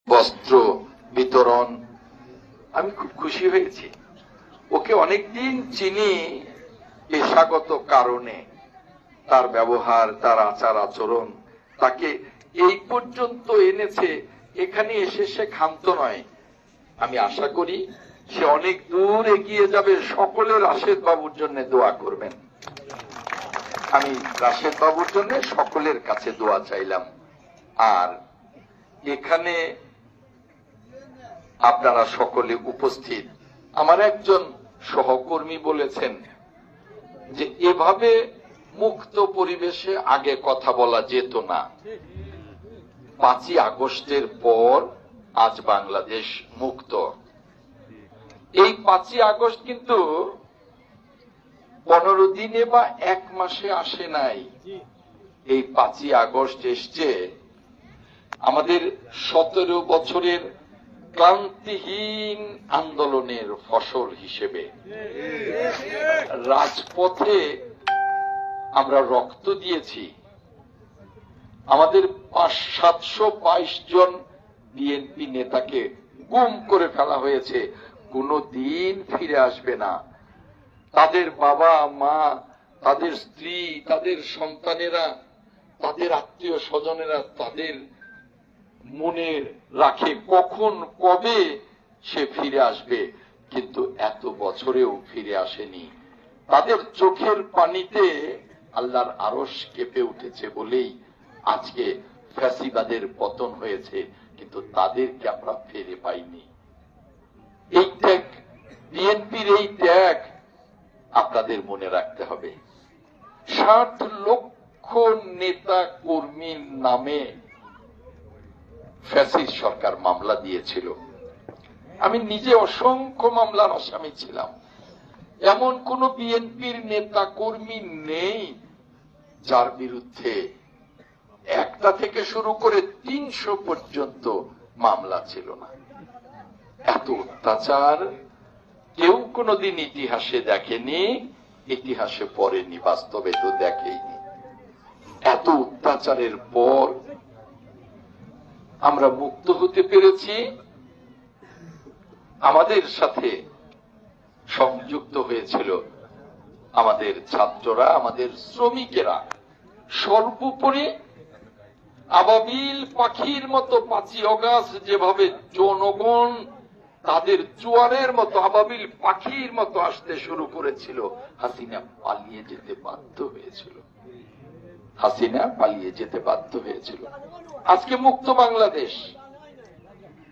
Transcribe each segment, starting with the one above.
বস্ত্র বিতরণ, আমি খুব খুশি হয়েছি। ওকে অনেকদিন চিনি পেশাগত কারণে, তার ব্যবহার, তার আচার আচরণ তাকে এই পর্যন্ত এনেছে। এখানে এসে সে ক্ষান্ত নয়। আমি আশা করি সে অনেক দূর এগিয়ে যাবে। সকলের রাশেদ বাবুর জন্য দোয়া করবেন। আমি রাশেদ বাবুর জন্য সকলের কাছে দোয়া চাইলাম। আর এখানে আপনারা সকলে উপস্থিত, আমার একজন সহকর্মী বলেছেন যে এভাবে মুক্ত পরিবেশে আগে কথা বলা যেত না। 5ই আগস্টের পর আজ বাংলাদেশ মুক্ত। এই 5ই আগস্ট কিন্তু 15 দিনে বা 1 মাসে আসে নাই। এই 5ই আগস্ট এসছে আমাদের 17 বছরের ক্লান্তিহীন আন্দোলনের ফসল হিসেবে। রাজপথে আমরা রক্ত দিয়েছি। আমাদের 722 জন বিএনপি নেতাকে গুম করে ফেলা হয়েছে, কোনদিন ফিরে আসবে না। তাদের বাবা মা, তাদের স্ত্রী, তাদের সন্তানেরা, তাদের আত্মীয় স্বজনেরা তাদের মনে রাখে কখন কবে সে ফিরে আসবে, কিন্তু এত বছরেও ফিরে আসেনি। তাদের চোখের পানিতে আল্লাহর আরশ কেঁপে উঠেছে বলেই আজকে ফ্যাসিবাদের পতন হয়েছে, কিন্তু তাদেরকে আমরা ফিরে পাইনি। এই ত্যাগ, বিএনপির এই ত্যাগ আপনাদের মনে রাখতে হবে। 60 লক্ষ নেতা কর্মীর নামে ফ্যাসিস্ট সরকার মামলা দিয়েছিল। আমি নিজে অসংখ্য মামলার আসামি ছিলাম। এমন কোন বিএনপির নেতা কর্মী নেই যার বিরুদ্ধে 1টা থেকে শুরু করে 300 পর্যন্ত মামলা ছিল না। এত অত্যাচার কেউ কোনদিন ইতিহাসে দেখেনি, ইতিহাসে পড়েনি, বাস্তবে তো দেখেইনি। এত অত্যাচারের পর আমরা মুক্ত হতে পেরেছি। আমাদের সাথে সংযুক্ত হয়েছিল আমাদের ছাত্ররা, আমাদের শ্রমিকেরা, সর্বোপরি আবাবিল পাখির মতো 5ই আগস্ট যেভাবে জনগণ তাদের জোয়ারের মতো আবাবিল পাখির মতো আসতে শুরু করেছিল, হাসিনা পালিয়ে যেতে বাধ্য হয়েছিল। হাসিনা পালিয়ে যেতে বাধ্য হয়েছিল। আজকে মুক্ত বাংলাদেশ।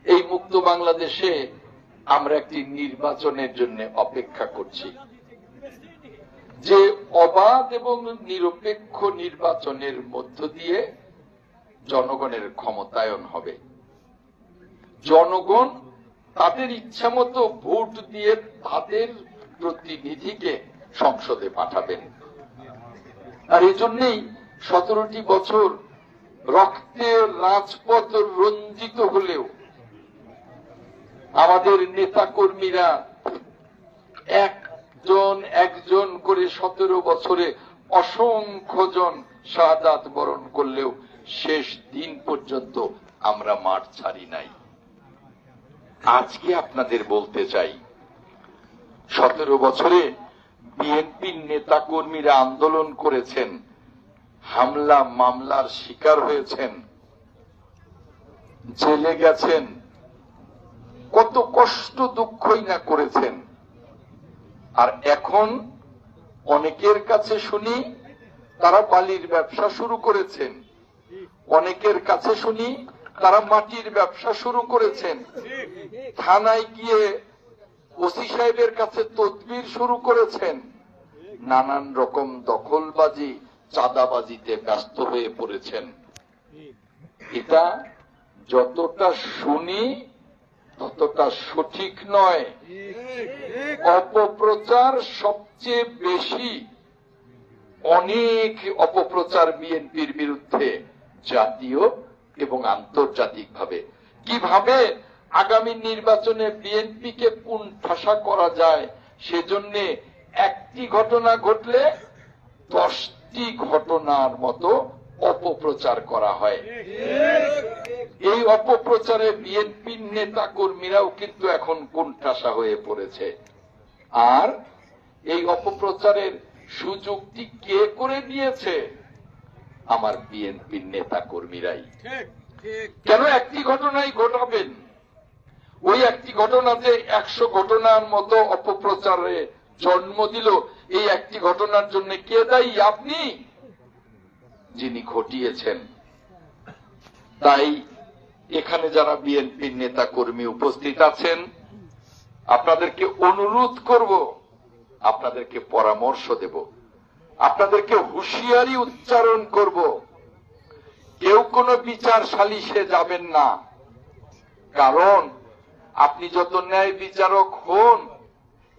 এই মুক্ত বাংলাদেশে আমরা একটি নির্বাচনের জন্য অপেক্ষা করছি, যে অবাধ এবং নিরপেক্ষ নির্বাচনের মধ্য দিয়ে জনগণের ক্ষমতায়ন হবে। জনগণ তাদের ইচ্ছা মতো ভোট দিয়ে তাদের প্রতিনিধিকে সংসদে পাঠাবেন। আর এই জন্যই 17টি বছর রক্তের রাজপথ রঞ্জিত হলেও আমাদের নেতা কর্মীরা একজন একজন করে 17 বছরে অসংখ্য জন শাহাদাত বরণ করলেও শেষ দিন পর্যন্ত আমরা মাঠ ছাড়ি নাই। আজকে আপনাদের বলতে চাই, 17 বছরে বিএনপির নেতা কর্মীরা আন্দোলন করেছেন, হামলা মামলার শিকার হয়েছেন, জেলে গেছেন, কত কষ্ট দুঃখই না করেছেন। আর এখন অনেকের কাছে শুনি তারা বালির ব্যবসা শুরু করেছেন, অনেকের কাছে শুনি তারা মাটির ব্যবসা শুরু করেছেন, থানায় গিয়ে ওসি সাহেবের কাছে তদবির শুরু করেছেন, নানান রকম দখলবাজি চাঁদাবাজিতে ব্যস্ত হয়ে পড়েছেন। এটা যতটা শুনি ততটা সঠিক নয়। অপপ্রচার সবচেয়ে বেশি, অনেক অপপ্রচার বিএনপির বিরুদ্ধে জাতীয় এবং আন্তর্জাতিকভাবে। কিভাবে আগামী নির্বাচনে বিএনপিকে কোণঠাসা করা যায় সেজন্য একটি ঘটনা ঘটলে 10টি ঘটনার মতো অপপ্রচার করা হয়। এই অপপ্রচারে বিএনপির নেতা কর্মীরাও কিন্তু এখন কোণঠাসা হয়ে পড়েছে। আর এই অপপ্রচারের সুযোগটি কে করে দিয়েছে? আমার বিএনপির নেতা কর্মীরাই। কেন একটি ঘটনাই ঘটাবেন? ওই একটি ঘটনাতে 100 ঘটনার মতো অপপ্রচারে জন্ম দিল। এই একটি ঘটনার জন্য কে দায়ী? আপনি, যিনি ঘটিয়েছেন। তাই এখানে যারা বিএনপির নেতা কর্মী উপস্থিত আছেন, আপনাদেরকে অনুরোধ করব, আপনাদেরকে পরামর্শ দেব, আপনাদেরকে হুঁশিয়ারি উচ্চারণ করব, কেউ কোনো বিচার সালিশে যাবেন না। কারণ আপনি যত ন্যায় বিচারক হন,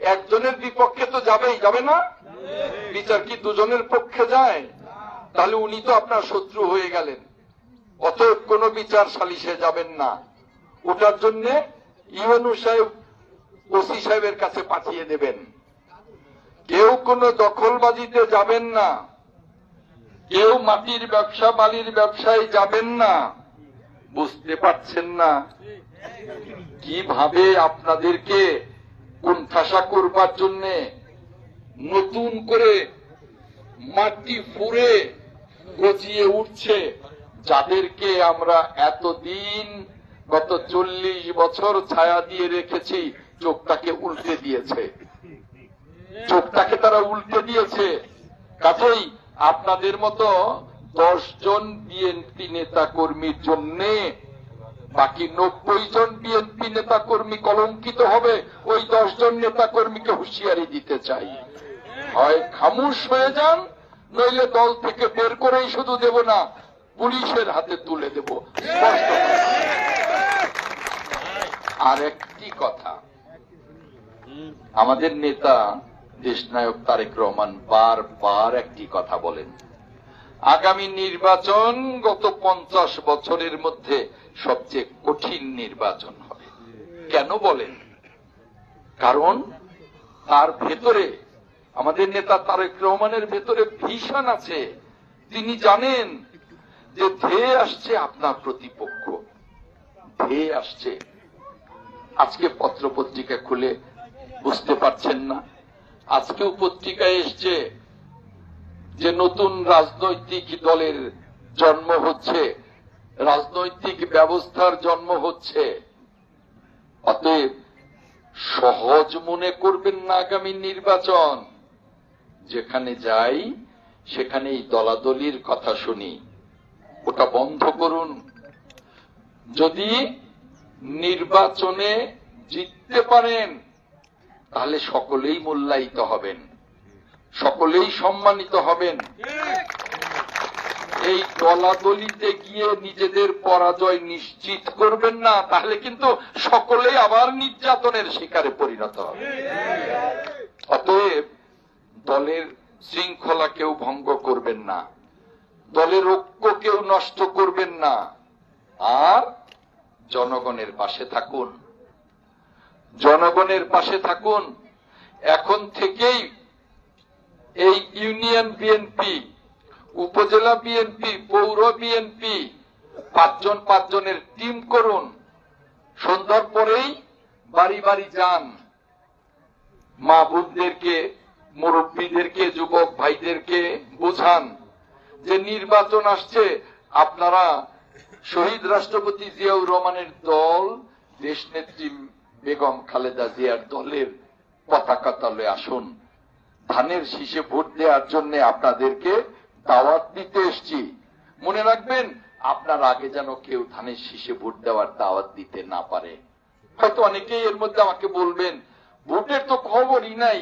একজনের বিপক্ষে তো যাবেই, যাবে না? বিচার কি দুজনের পক্ষে যায়? তাহলে উনি তো আপনার শত্রু হয়ে গেলেন। অতএব কোন বিচার সালিশে যাবেন না। ওটার জন্য ইউএনও সাহেব ওসি সাহেবের কাছে পাঠিয়ে দেবেন। কেউ কোনো দখলবাজিতে যাবেন না, কেউ মাটির ব্যবসা বালির ব্যবসায় যাবেন না। বুঝতে পারছেন না কিভাবে আপনাদেরকে কোণঠাসা করবার জন্য নতুন করে মাটি ফুঁড়ে গজিয়ে উঠছে, যাদেরকে আমরা এতদিন গত 40 বছর ছায়া দিয়ে রেখেছি, চোখটাকে উল্টে দিয়েছে, চোখটাকে তারা উল্টে দিয়েছে। কাজেই আপনাদের মতো 10 জন বিএনপি নেতা কর্মীর জন্য বাকি 90 জন বিএনপি নেতা কর্মী কলঙ্কিত হবে। ওই 10 জন নেতা কর্মীকে হুঁশিয়ারি দিতে চাই, হয় খামোশ হয়ে যান, নইলে দল থেকে বের করেই শুধু দেব না, পুলিশের হাতে তুলে দেব। আর একটি কথা, আমাদের নেতা দেশনায়ক তারেক রহমান বারবার একটি কথা বলেন, আগামী নির্বাচন গত 50 বছরের মধ্যে সবচেয়ে কঠিন নির্বাচন হবে। কেন বলেন? কারণ তার ভেতরে, আমাদের নেতা তারেক রহমানের ভেতরে ভিশন আছে। তিনি জানেন যে ধেয়ে আসছে আপনার প্রতিপক্ষ, ধেয়ে আসছে। আজকে পত্র পত্রিকা খুলে বুঝতে পারছেন না, আজকেও পত্রিকায় এসছে যে নতুন রাজনৈতিক দলের জন্ম হচ্ছে, রাজনৈতিক ব্যবস্থার জন্ম হচ্ছে। অতএব সহজ মনে করবেন না আগামী নির্বাচন। যেখানে যাই সেখানেই দলাদলির কথা শুনি, ওটা বন্ধ করুন। যদি নির্বাচনে জিততে পারেন তাহলে সকলেই মূল্যায়িত হবেন, সকলেই সম্মানিত হবেন। এই দলাদলিতে গিয়ে নিজেদের পরাজয় নিশ্চিত করবেন না, তাহলে কিন্তু সকলেই আবার নির্যাতনের শিকারে পরিণত হবে। অতএব দলের শৃঙ্খলা কেউ ভঙ্গ করবেন না, দলের ঐক্য কেউ নষ্ট করবেন না, আর জনগণের পাশে থাকুন, জনগণের পাশে থাকুন। এখন থেকেই এই ইউনিয়ন বিএনপি, উপজেলা বিএনপি, পৌর বিএনপি 5 জনের টিম করুন। সন্ধ্যার পরেই বাড়ি বাড়ি যান, মা বোনদেরকে, মুরব্বীদেরকে, যুবক ভাইদেরকে বোঝান যে নির্বাচন আসছে, আপনারা শহীদ রাষ্ট্রপতি জিয়াউর রহমানের দল, দেশনেত্রী বেগম খালেদা জিয়ার দলের পতাকা তলে আসুন। ধানের শীষে ভোট দেওয়ার জন্য আপনাদেরকে দাওয়াত দিতে এসছি। মনে রাখবেন, আপনার আগে যেন কেউ ধানের শীষে ভোট দেওয়ার দাওয়াত দিতে না পারে। হয়তো অনেকেই এর মধ্যে আমাকে বলবেন, ভোটের তো খবরই নাই,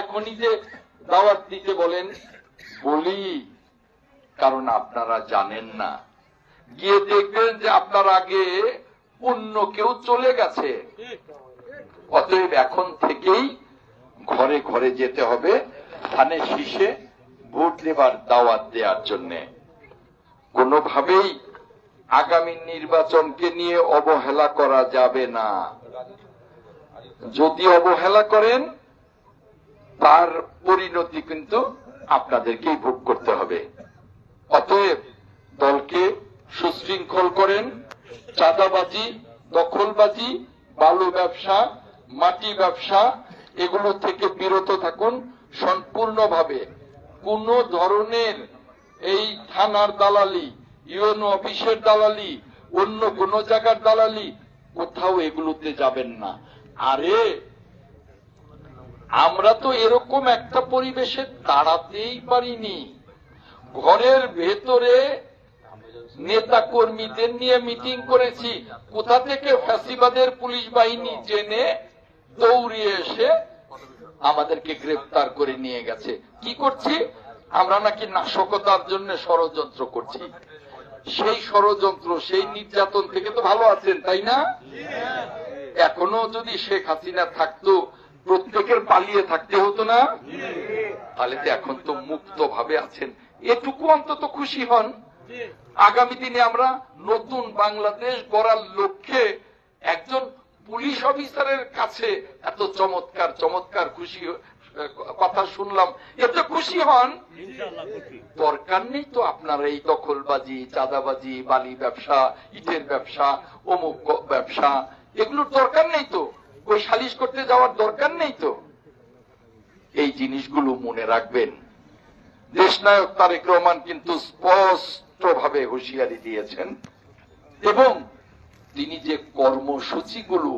এখনই যে দাওয়াত দিতে বলেন। বলি, কারণ আপনারা জানেন না, গিয়ে দেখবেন যে আপনার আগে অন্য কেউ চলে গেছে। অতএব এখন থেকেই ঘরে ঘরে যেতে হবে ধানের শীষে ভোট দেবার দাওয়াত দেওয়ার জন্য। কোনোভাবেই আগামী নির্বাচনকে নিয়ে অবহেলা করা যাবে না। যদি অবহেলা করেন তার পরিণতি কিন্তু আপনাদেরকেই ভোগ করতে হবে। অতএব দলকে সুশৃঙ্খল করেন, চাঁদাবাজি, দখলবাজি, বালু ব্যবসা, মাটি ব্যবসা এগুলো থেকে বিরত থাকুন সম্পূর্ণভাবে। কোন ধরনের এই থানার দালালি, ইউএনও অফিসের দালালি, অন্য কোন জায়গার দালালি, কোথাও এগুলোতে যাবেন না। আরে আমরা তো এরকম একটা পরিবেশে দাঁড়াতেই পারিনি। ঘরের ভেতরে নেতা কর্মীদের নিয়ে মিটিং করেছি, কোথা থেকে ফ্যাসিবাদের পুলিশ বাহিনী জেনে দৌড়িয়ে এসে আমাদেরকে গ্রেফতার করে নিয়ে গেছে। কি করছি আমরা? নাকি নাশকতার জন্য ষড়যন্ত্র করছি। সেই ষড়যন্ত্র, সেই নির্যাতন থেকে তো ভালো আছেন, তাই না? এখনো যদি শেখ হাসিনা থাকতো প্রত্যেকের পালিয়ে থাকতে হতো না? তাহলে তো এখন তো মুক্ত ভাবে আছেন, এটুকু অন্তত খুশি হন। আগামী দিনে আমরা নতুন বাংলাদেশ গড়ার লক্ষ্যে একজন পুলিশ অফিসারের কাছে এত চমৎকার চমৎকার খুশি কথা শুনলাম, এত খুশি হন। দরকার নেই তো আপনার এই দখলবাজি, চাঁদাবাজি, বালি ব্যবসা, ইটের ব্যবসা, অমুক ব্যবসা, এগুলোর দরকার নেই তো। ওই সালিশ করতে যাওয়ার দরকার নেই তো। এই জিনিসগুলো মনে রাখবেন। দেশনায়ক তারেক রহমান কিন্তু স্পষ্টভাবে হুঁশিয়ারি দিয়েছেন এবং তিনি যে কর্মসূচিগুলো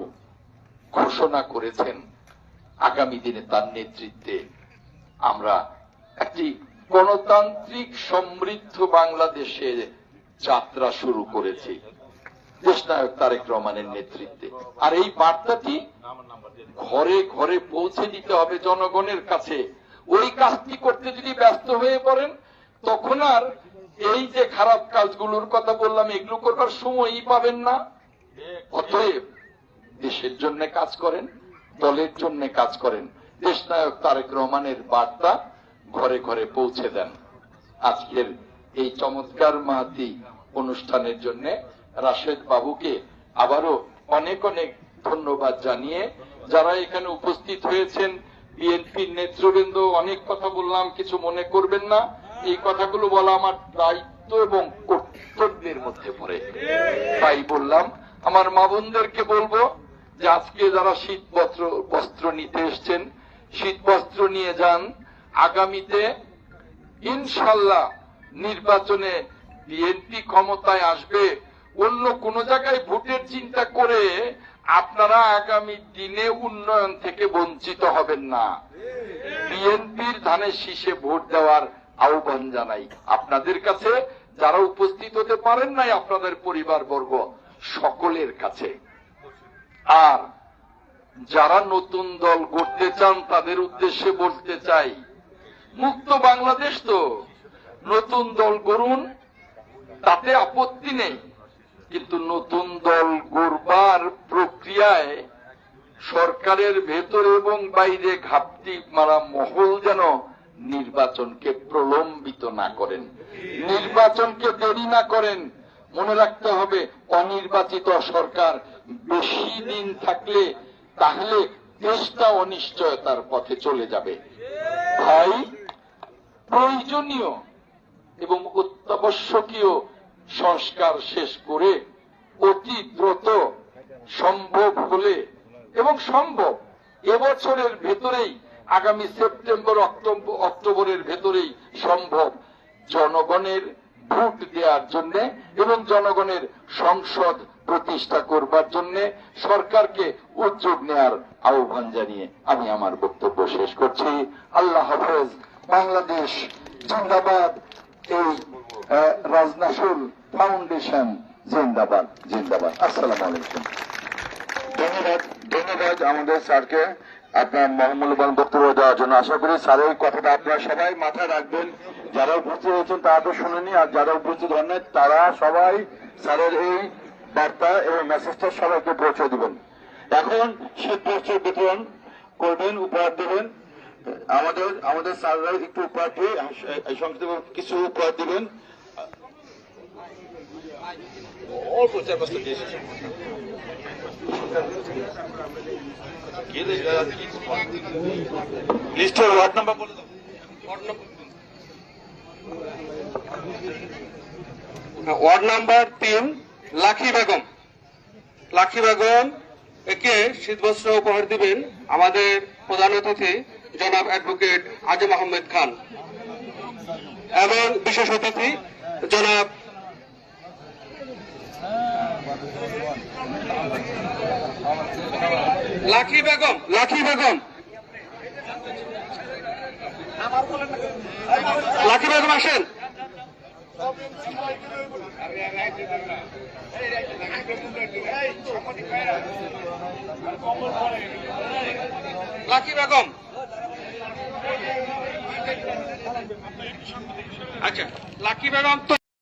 ঘোষণা করেছেন আগামী দিনে তার নেতৃত্বে আমরা একটি গণতান্ত্রিক সমৃদ্ধ বাংলাদেশের যাত্রা শুরু করেছি দেশনায়ক তারেক রহমানের নেতৃত্বে। আর এই বার্তাটি ঘরে ঘরে পৌঁছে দিতে হবে জনগণের কাছে। ওই কাজটি করতে যদি ব্যস্ত হয়ে পড়েন তখন আর এই যে খারাপ কাজগুলোর কথা বললাম এগুলো করবার সময়ই পাবেন না। অতএব দেশের জন্য কাজ করেন, দলের জন্য কাজ করেন। দেশনায়ক তারেক রহমানের বার্তা ঘরে ঘরে পৌঁছে দেন। আজকের এই চমৎকার মাহতি অনুষ্ঠানের জন্য রাশেদ বাবুকে আবারও অনেক অনেক ধন্যবাদ জানিয়ে যারা এখানে উপস্থিত হয়েছেন, বিএনপির নেতৃবৃন্দ, অনেক কথা বললাম, কিছু মনে করবেন না। এই কথাগুলো বলা আমার দায়িত্ব এবং কর্তব্যের মধ্যে পড়ে, তাই বললাম। আমার মা বোনদেরকে বলবো যে আজকে যারা শীত বস্ত্র নিতে এসছেন, শীত বস্ত্র নিয়ে যান। আগামীতে ইনশাল্লাহ নির্বাচনে বিএনপি ক্ষমতায় আসবে। অন্য কোন জায়গায় ভোটের চিন্তা করে আপনারা আগামী দিনে উন্নয়ন থেকে বঞ্চিত হবেন না। বিএনপির ধানের শীষে ভোট দেওয়ার আহ্বান জানাই আপনাদের কাছে, যারা উপস্থিত হতে পারেন নাই, আপনাদের পরিবারবর্গ সকলের কাছে। আর যারা নতুন দল গড়তে চান তাদের উদ্দেশ্যে বলতে চাই, মুক্ত বাংলাদেশ তো, নতুন দল গড়ুন, তাতে আপত্তি নেই। কিন্তু নতুন দল গড়বার প্রক্রিয়ায় সরকারের ভেতরে এবং বাইরে ঘাপটি মারা মহল যেন নির্বাচনকে প্রলম্বিত না করেন, নির্বাচনকে দেরি না করেন। মনে রাখতে হবে অনির্বাচিত সরকার বেশি দিন থাকলে তাহলে দেশটা অনিশ্চয়তার পথে চলে যাবে। তাই প্রয়োজনীয় এবং অত্যাবশ্যকীয় সংস্কার শেষ করে অতি দ্রুত সম্ভব হলে এবং সম্ভব এবছরের ভেতরেই, আগামী সেপ্টেম্বর অক্টোবরের ভেতরেই সম্ভব জনগণের ভোট দেওয়ার জন্য এবং জনগণের সংসদ প্রতিষ্ঠা করবার জন্য সরকারকে উদ্যোগ নেওয়ার আহ্বান জানিয়ে আমি আমার বক্তব্য শেষ করছি। আল্লাহ হাফেজ। বাংলাদেশ জিন্দাবাদ। এই রাজনাসুল ফাউন্ডেশন জিন্দাবাদ, জিন্দাবাদ। আসসালামু আলাইকুম। ধন্যবাদ, ধন্যবাদ আমাদের স্যারকে আপনার মহামূল্যবান বক্তব্য দেওয়ার জন্য। আশা করি স্যারের কথাটা আপনারা সবাই মাথায় রাখবেন। যারা উপস্থিত হয়েছেন তারা তো শুনেনি, আর যারা উপস্থিত হন নাই তারা সবাই স্যারের এই বার্তা এবং মেসেজটা সবাইকে পৌঁছে দিবেন। এখন শীত বস্ত্র বিতরণ করবেন, উপহার দেবেন। আমাদের স্যাররা একটু উপহার দিয়ে সংক্ষিপ্ত কিছু উপহার দিবেন। অল্প চার পাঁচটা দিয়ে লিস্টের ওয়ার্ড নাম্বার বলে দাও। Word number 3। লাখি বেগম। লাখি বেগম একে শীতবস্ত্র উপহার দিবেন আমাদের প্রধান অতিথি জনাব অ্যাডভোকেট আজম আহমেদ খান এবং বিশেষ অতিথি জনাব লাখি বেগম। লাখি বেগম, লাখি বেগম আসেন। লাখি বেগম, আচ্ছা লাখি বেগম তো